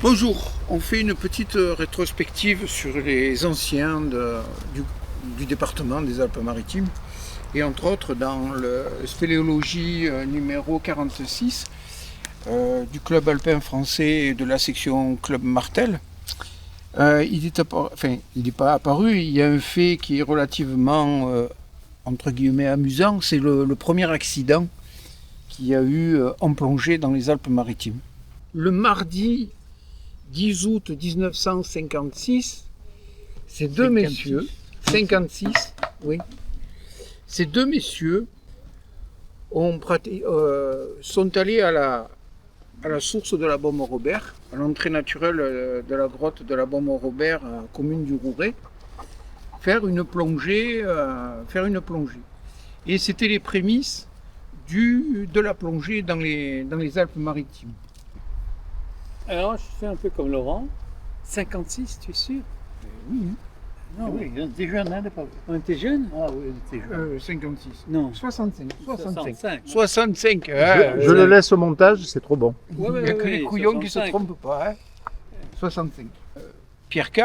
Bonjour, on fait une petite rétrospective sur les anciens du département des Alpes-Maritimes et entre autres dans le spéléologie numéro 46 du club alpin français et de la section club Martel. Il n'est pas apparu, il y a un fait qui est relativement entre guillemets amusant, c'est le premier accident qu'il y a eu en plongée dans les Alpes-Maritimes. Le mardi 10 août 1956, ces deux messieurs, 56, oui, ces deux messieurs sont allés à la source de la Baume-Robert, à l'entrée naturelle de la grotte de la Baume-Robert, commune du Rouret, faire une plongée. Et c'était les prémices de la plongée dans les Alpes-Maritimes. Alors, je fais un peu comme Laurent. 56, tu es sûr? Oui. Non, oui, on était jeunes à l'époque. On était jeunes? Ah oui, on était jeunes. 56. Non. 65. 65. 65. Je le laisse au montage, c'est trop bon. Il n'y a que les couillons qui ne se trompent pas. 65. Pierre K.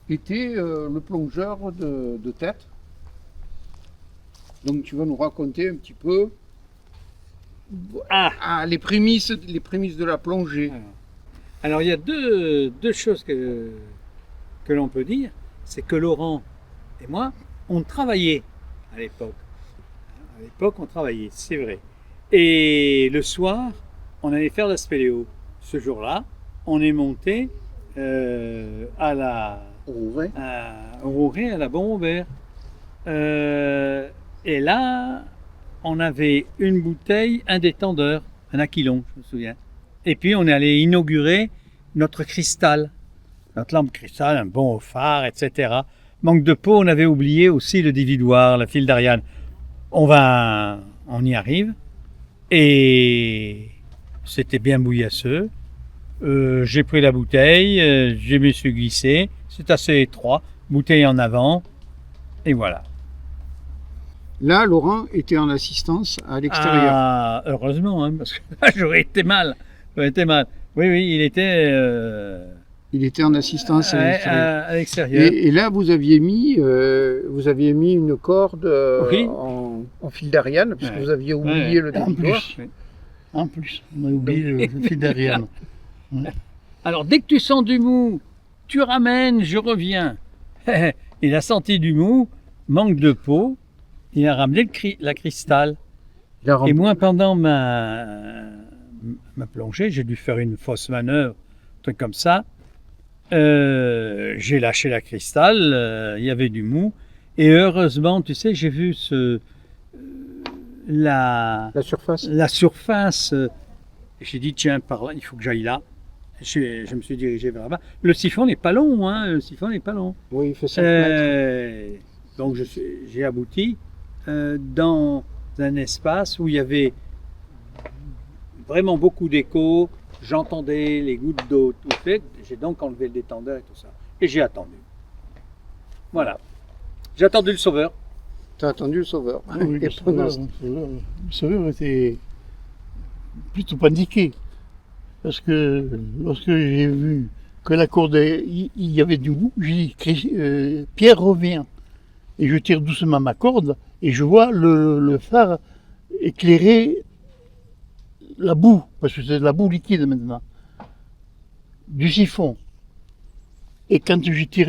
était le plongeur de tête. Donc tu vas nous raconter un petit peu les prémices de la plongée. Alors il y a deux choses que l'on peut dire. C'est que Laurent et moi, on travaillait à l'époque. À l'époque, on travaillait, c'est vrai. Et le soir, on allait faire la spéléo. Ce jour-là, on est monté au Rouret, à la Baume-Robert. Et là, on avait une bouteille, un détendeur, un aquilon, je me souviens. Et puis, on est allé inaugurer notre cristal, notre lampe cristal, un bon phare, etc. Manque de peau, on avait oublié aussi le dividoir, la file d'Ariane. On y arrive. Et c'était bien bouillasseux. J'ai pris la bouteille, je me suis glissé. C'est assez étroit, bouteille en avant. Et voilà. Là, Laurent était en assistance à l'extérieur. Ah, heureusement, hein, parce que là, j'aurais été mal. Oui, il était... Il était en assistance à l'extérieur. Et là, vous aviez mis une corde en fil d'Ariane, puisque vous aviez oublié le dévidoir. En plus, on a oublié le fil d'Ariane. Alors, dès que tu sens du mou, tu ramènes, je reviens. Il a senti du mou, manque de peau. Il a ramené la cristal. Et moi, pendant ma plongée, j'ai dû faire une fausse manœuvre, un truc comme ça. J'ai lâché la cristal, il y avait du mou. Et heureusement, tu sais, j'ai vu la surface. J'ai dit, tiens, par là, il faut que j'aille là. Je me suis dirigé vers là-bas. Le siphon n'est pas long, hein. Oui, il fait 5 mètres. Donc, j'ai abouti dans un espace où il y avait vraiment beaucoup d'écho. J'entendais les gouttes d'eau tout fait. J'ai donc enlevé le détendeur et tout ça. Et j'ai attendu. Voilà. J'ai attendu le sauveur. Tu as attendu le sauveur. Oui, le sauveur était plutôt paniqué. Parce que lorsque j'ai vu que la corde, il y avait du bout, j'ai dit, Pierre, reviens. Et je tire doucement ma corde et je vois le phare éclairer la boue, parce que c'est de la boue liquide maintenant, du siphon. Et quand je tire,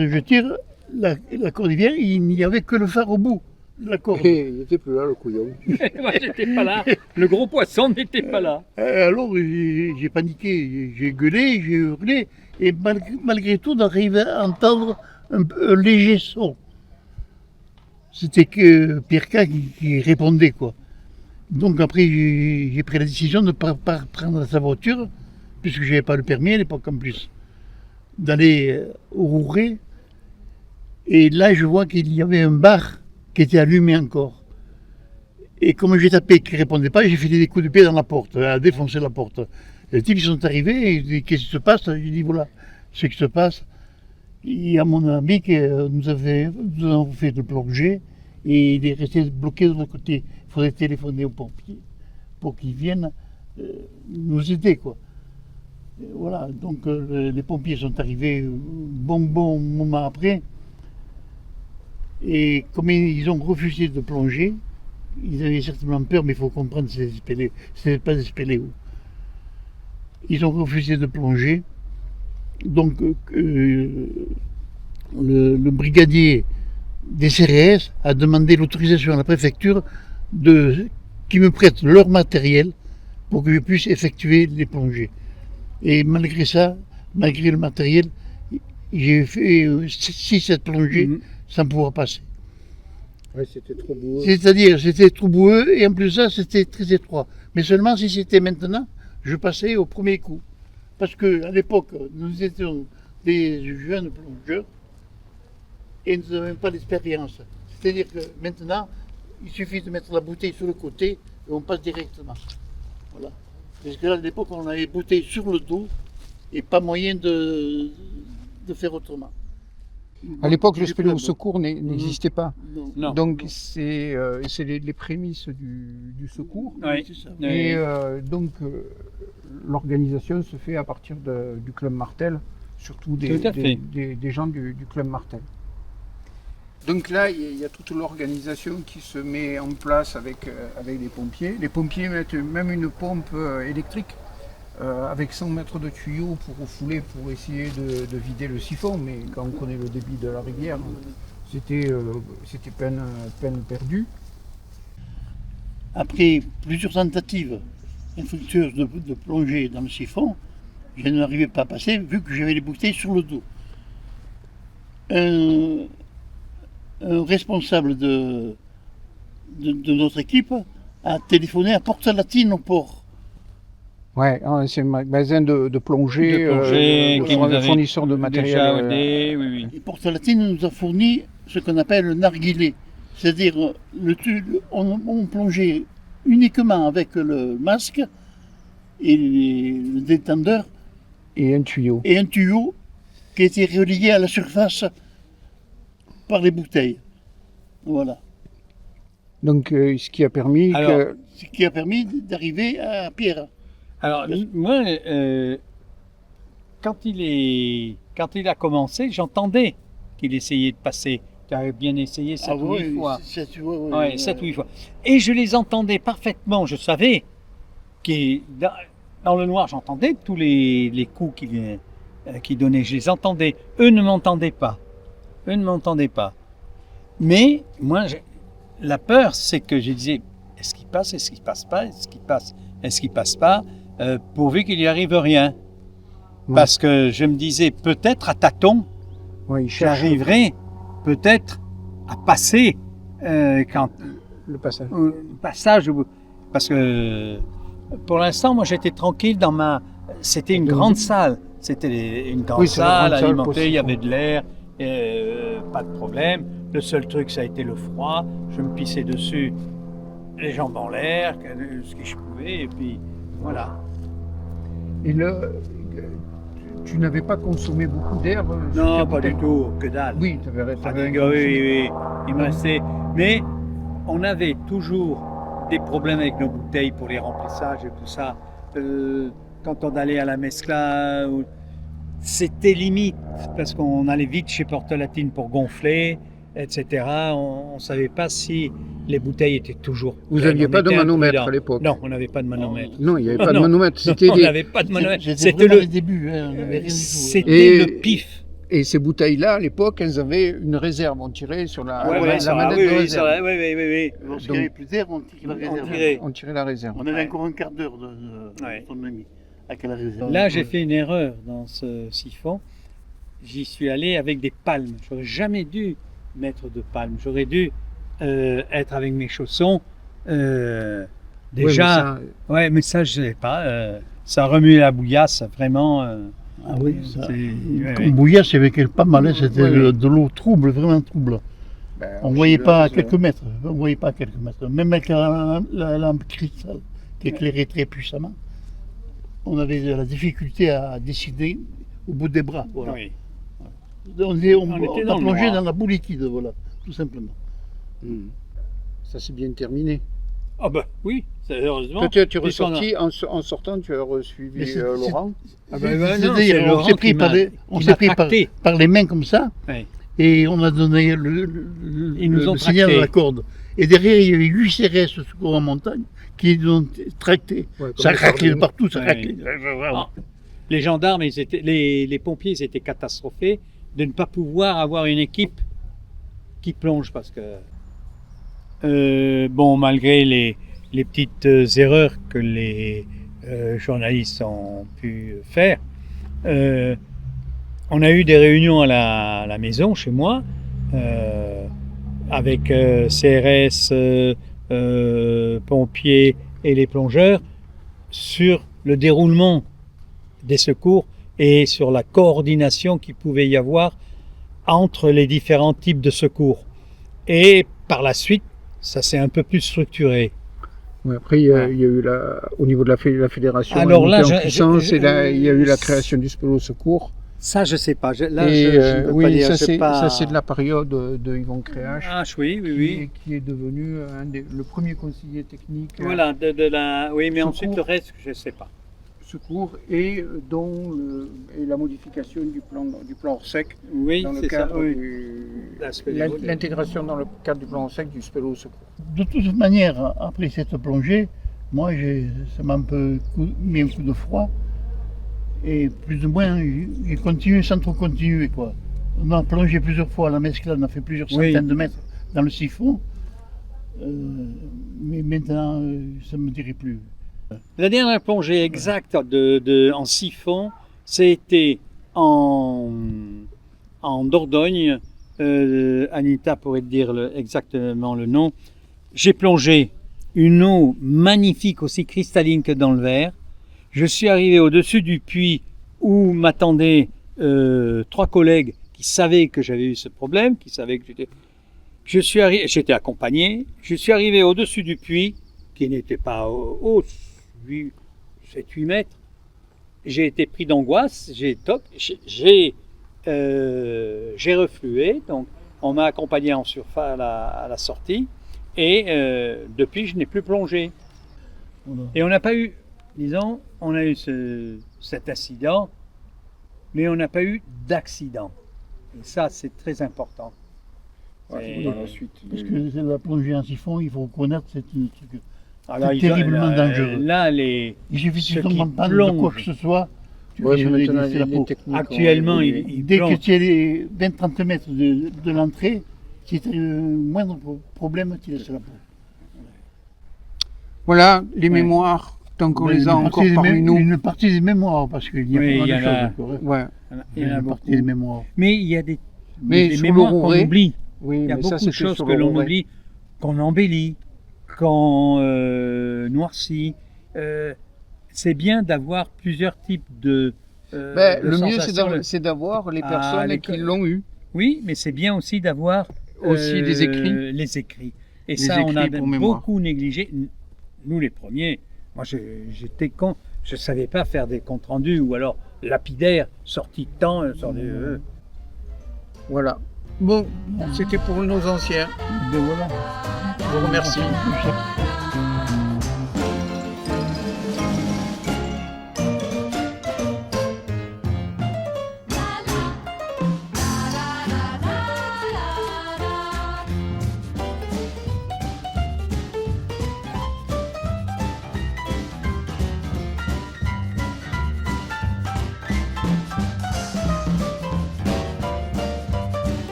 la corde vient, il n'y avait que le phare au bout de la corde. Et il n'était plus là, le couillon. Moi, j'étais pas là. Le gros poisson n'était pas là. Alors j'ai paniqué, j'ai gueulé, j'ai hurlé, et malgré tout, d'arriver à entendre un léger son. C'était que Pierre K qui répondait, quoi. Donc après, j'ai pris la décision de ne pas prendre sa voiture, puisque je n'avais pas le permis à l'époque en plus, d'aller au Rouret. Et là, je vois qu'il y avait un bar qui était allumé encore. Et comme j'ai tapé qu'il ne répondait pas, j'ai fait des coups de pied dans la porte, à défoncer la porte. Les types ils sont arrivés, et ils disent, qu'est-ce qui se passe? J'ai dit, voilà ce qui se passe. Il y a mon ami qui nous avons fait de plongée, et il est resté bloqué de l'autre côté. Il faudrait téléphoner aux pompiers pour qu'ils viennent nous aider, quoi. Et voilà, donc les pompiers sont arrivés bon moment après. Et comme ils ont refusé de plonger, ils avaient certainement peur, mais il faut comprendre, c'est pas des spéléos. Ils ont refusé de plonger. Donc le brigadier des CRS a demandé l'autorisation à la préfecture qui me prête leur matériel pour que je puisse effectuer les plongées. Et malgré ça, malgré le matériel, j'ai fait 6-7 plongées sans pouvoir passer. Ouais, c'était trop beau. C'est-à-dire, c'était trop boueux et en plus de ça, c'était très étroit. Mais seulement si c'était maintenant, je passais au premier coup. Parce qu'à l'époque, nous étions des jeunes plongeurs et nous n'avions pas d'expérience. C'est-à-dire que maintenant, il suffit de mettre la bouteille sur le côté et on passe directement. Voilà. Parce que là, à l'époque, on avait bouteille sur le dos et pas moyen de faire autrement. À l'époque, le J'ai spéléo peur, secours n'existait pas. Non. Non. Donc, c'est les prémices du secours. Oui. C'est ça. Et donc, l'organisation se fait à partir du Club Martel, surtout Tout à fait. des gens du Club Martel. Donc là, il y a toute l'organisation qui se met en place avec les pompiers. Les pompiers mettent même une pompe électrique avec 100 mètres de tuyaux pour refouler, pour essayer de vider le siphon. Mais quand on connaît le débit de la rivière, c'était peine perdue. Après plusieurs tentatives infructueuses de plonger dans le siphon, je n'arrivais pas à passer vu que j'avais les bouteilles sur le dos. Un responsable de notre équipe a téléphoné à Porte-Latine au port. Ouais, c'est un magasin de plongée, qui nous avait fournisseur de matériel. déjà aidé, oui. Et Porte-Latine nous a fourni ce qu'on appelle le narguilé. C'est-à-dire, on plongeait uniquement avec le masque et le détendeur Et un tuyau. et un tuyau qui était relié à la surface par les bouteilles. Voilà. Donc, ce qui a permis Alors, Ce qui a permis d'arriver à Pierre. Alors, moi, quand il a commencé, j'entendais qu'il essayait de passer. Tu avais bien essayé 7 ou 8 fois. 7 Ouais, 7 ou 8 fois. Et je les entendais parfaitement. Je savais que dans le noir, j'entendais tous les coups qu'il donnait. Je les entendais. Eux ne m'entendaient pas. Mais moi, la peur, c'est que je disais, est-ce qu'il passe, est-ce qu'il passe pas, est-ce qu'il passe pas, pourvu qu'il n'y arrive rien. Ouais. Parce que je me disais, peut-être à tâtons, il cherche j'arriverai peut-être à passer quand le passage. le passage. Parce que pour l'instant, moi, j'étais tranquille dans c'était une grande salle. C'était une grande Oui, c'est la salle grande salle alimentée, possible. il y avait de l'air, pas de problème. Le seul truc, ça a été le froid. Je me pissais dessus, les jambes en l'air, ce que je pouvais, et puis voilà. Et là, tu n'avais pas consommé beaucoup d'air sur Non, tes pas du bouteilles. tout, que dalle. Oui, tu avais Ah, oui. Il me restait. Mais on avait toujours des problèmes avec nos bouteilles pour les remplissages et tout ça. Quand on allait à la Mescla, c'était limite parce qu'on allait vite chez Porte-Latine pour gonfler, etc. On ne savait pas si les bouteilles étaient toujours. Vous pleines. n'aviez On pas de était manomètre imprudents. à l'époque. Non, on n'avait pas de manomètre. Non, il n'y avait pas de Non. manomètre. C'était On des... n'avait pas de manomètre. C'était C'était vraiment les le. débuts, hein, on n'avait rien du tout. C'était Et- le pif. Et ces bouteilles-là, à l'époque, elles avaient une réserve. On tirait sur la manette de oui, réserve. c'est vrai, oui. Lorsqu'il Donc- n'y avait plus d'air, on tirait la réserve. tirait. On tirait la réserve. On avait encore un quart d'heure de son ami avec la réserve. Là, j'ai fait une erreur dans ce siphon. J'y suis allé avec des palmes. J'aurais jamais dû mettre de palmes. J'aurais dû être avec mes chaussons. Déjà, mais ça, je sais pas. Ça remue la bouillasse, vraiment. Ah oui, ça. c'est- Comme bouillasse, il y avait pas mal, hein, c'était Oui. de l'eau trouble, vraiment trouble. Ben, On ne voyait pas à argileuse, quelques mètres. On voyait pas à quelques mètres. Même avec la lampe cristal qui éclairait très puissamment, on avait de la difficulté à décider au bout des bras. Voilà. Oui. On était a dans le plongé noir. dans la boue liquide, voilà, tout simplement. Ça s'est bien terminé. Ah bah oui, heureusement. Toi, tu es puisqu'on a- ressorti, en sortant, tu as suivi Mais c'est- Laurent. Ah bah, bah, non, C'est-à-dire, c'est on Laurent s'est pris qui par m'a- les, qui on m'a s'est pris tracté. par les mains comme ça, Ouais. et on a donné Ils nous ont le signal tractés. à la corde. Et derrière, il y avait 8 CRS de secours en montagne qui nous ont tractés. Ouais, comme Ça les raclait de sardines. partout, ça Ouais. raclait. Ah, les gendarmes, les pompiers, ils étaient catastrophés de ne pas pouvoir avoir une équipe qui plonge parce que, bon, malgré les petites erreurs que les journalistes ont pu faire, on a eu des réunions à la maison chez moi avec CRS, pompiers et les plongeurs sur le déroulement des secours et sur la coordination qu'il pouvait y avoir entre les différents types de secours. Et par la suite, ça s'est un peu plus structuré. Ouais, après, il y a eu au niveau de la fédération, Alors la là, montée en je- puissance, je- et là, il y a eu la création du spélo secours. Ça, je sais pas. Je Et peux oui, pas dire. ça Je sais c'est pas- ça, c'est de la période de Yvon Créache, Ah, oui, oui, oui. qui est devenu le premier conseiller technique Voilà, oui, mais Secours. ensuite le reste, je sais pas. secours et et la modification du plan Orsec Oui, dans le c'est ça. cadre Oui. l'intégration dans le cadre du plan Orsec du spélo secours. De toute manière, après cette plongée, moi, ça m'a un peu mis un coup de froid. Et plus ou moins, j'ai continué sans trop continuer, quoi. On a plongé plusieurs fois à la Mesclade, on a fait plusieurs Oui. centaines de mètres dans le siphon. Mais maintenant, ça ne me dirait plus. La dernière plongée exacte en siphon, c'était en Dordogne. Anita pourrait te dire exactement le nom. J'ai plongé une eau magnifique, aussi cristalline que dans le verre. Je suis arrivé au-dessus du puits où m'attendaient 3 collègues qui savaient que j'avais eu ce problème, qui savaient que j'étais accompagné. Je suis arrivé au-dessus du puits, qui n'était pas haut, 7-8 mètres. J'ai été pris d'angoisse, j'ai reflué, donc on m'a accompagné en surface à la sortie, et depuis je n'ai plus plongé. Voilà. Et on n'a pas eu, disons, on a eu cet incident, mais on n'a pas eu d'accident. Et ça, c'est très important. Ouais, Et- dans la suite. Parce que c'est la plongée en siphon, il faut reconnaître, c'est un truc. Alors, terriblement dangereux. Là, Il suffit Ceux de qui tomber en panne de quoi plongent. que ce soit. Tu Ouais, fais mais maintenant, c'est la les peau. techniques ont actuellement, évolué. il Dès que plonge. tu es les 20-30 mètres de l'entrée, si tu as le moindre problème, tu laisses la peau. Voilà, les Ouais. mémoires, tant qu'on Ouais, les a une encore partie des parmi nous. Une partie des mémoires, parce qu'il y a Oui, pas il y mal de en a. choses encore. hein. Ouais. Il y en a Une beaucoup. partie des mémoires. Mais il y a des Mais sur mémoires le qu'on Rouret, oublie. oui, Il y a mais ça, beaucoup de c'était choses sur que le l'on Rouret. oublie, qu'on embellit, qu'on noircit. C'est bien d'avoir plusieurs types de Le mieux, sensations. c'est d'avoir les Ah, personnes les qui co- l'ont eu. Oui, mais c'est bien aussi d'avoir Aussi des écrits. Les écrits. Et Les ça, on a écrits pour mémoire. beaucoup négligé. Nous, les premiers, moi, j'étais con. Je savais pas faire des comptes rendus ou alors lapidaires, sortis de temps, Voilà. Bon, c'était pour nos anciens. Ben voilà. Je vous remercie. Tout ça.